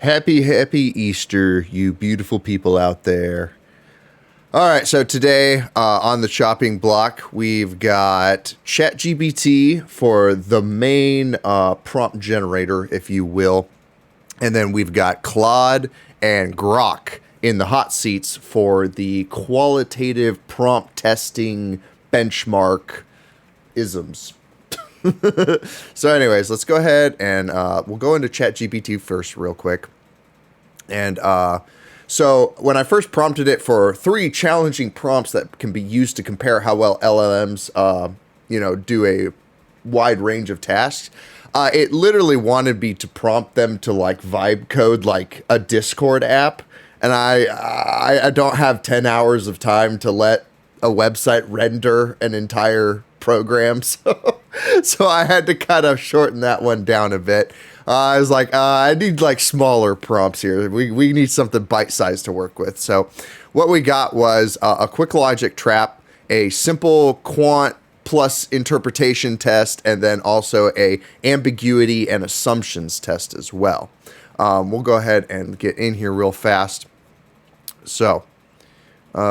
Happy Easter, you beautiful people out there. All right, so today on the chopping block, we've got ChatGPT for the main prompt generator, if you will. And then we've got Claude and Grok in the hot seats for the qualitative prompt testing benchmark isms. So anyways, let's go ahead and we'll go into ChatGPT first real quick. And so when I first prompted it for 3 challenging prompts that can be used to compare how well LLMs, do a wide range of tasks, it literally wanted me to prompt them to like vibe code like a Discord app. And I don't have 10 hours of time to let a website render an entire program. So I had to kind of shorten that one down a bit. I was like, I need like smaller prompts here. We need something bite-sized to work with. So what we got was a quick logic trap, a simple quant plus interpretation test, and then also a ambiguity and assumptions test as well. We'll go ahead and get in here real fast. So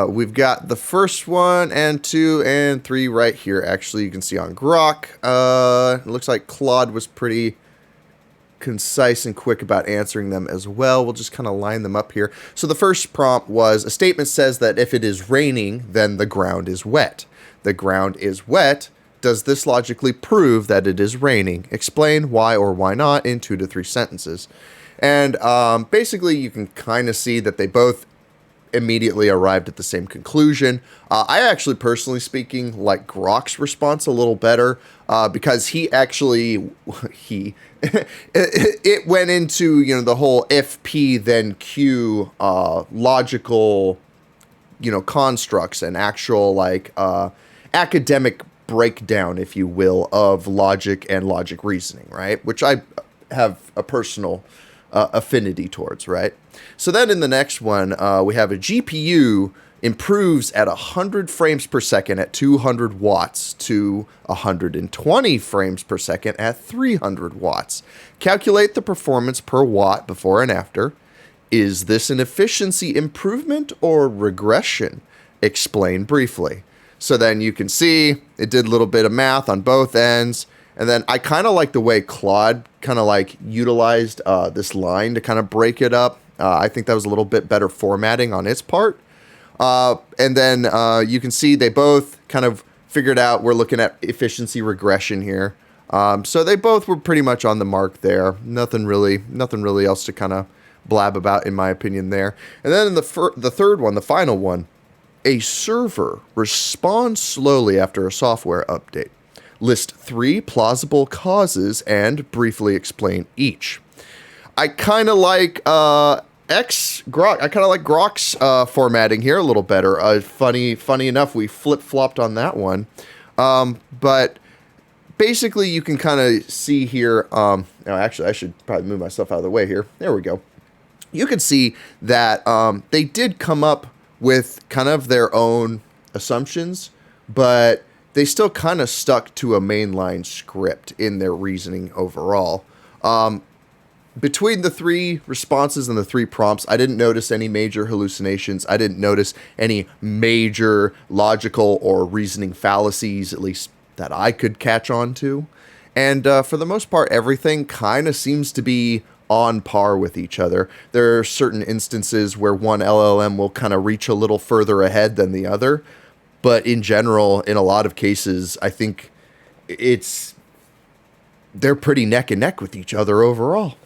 we've got the first 1 and 2 and 3 right here. Actually, you can see on Grok. It looks like Claude was pretty concise and quick about answering them as well. We'll just kind of line them up here. So the first prompt was, a statement says that if it is raining, then the ground is wet. The ground is wet. Does this logically prove that it is raining? Explain why or why not in 2 to 3 sentences. And basically, you can kind of see that they both immediately arrived at the same conclusion. I actually, personally speaking, like Grok's response a little better because he actually, it went into, the whole if P then Q logical, constructs and actual like academic breakdown, if you will, of logic and logic reasoning, right? Which I have a personal affinity towards, right? So then in the next one, we have a GPU improves at 100 frames per second at 200 watts to 120 frames per second at 300 watts. Calculate the performance per watt before and after. Is this an efficiency improvement or regression? Explain briefly. So then you can see it did a little bit of math on both ends. And then I kind of like the way Claude kind of like utilized this line to kind of break it up. I think that was a little bit better formatting on its part. And then you can see they both kind of figured out we're looking at efficiency regression here. So they both were pretty much on the mark there. Nothing really else to kind of blab about, in my opinion, there. And then in the third one, the final one, a server responds slowly after a software update. List 3 plausible causes and briefly explain each. I kind of like Grok. I kind of like Grok's formatting here a little better. Funny enough, we flip-flopped on that one. But basically, you can kind of see here. Actually, I should probably move myself out of the way here. There we go. You can see that they did come up with kind of their own assumptions, but they still kind of stuck to a mainline script in their reasoning overall. Between the 3 responses and the 3 prompts, I didn't notice any major hallucinations. I didn't notice any major logical or reasoning fallacies, at least that I could catch on to. And for the most part, everything kind of seems to be on par with each other. There are certain instances where one LLM will kind of reach a little further ahead than the other. But in general, in a lot of cases, I think they're pretty neck and neck with each other overall.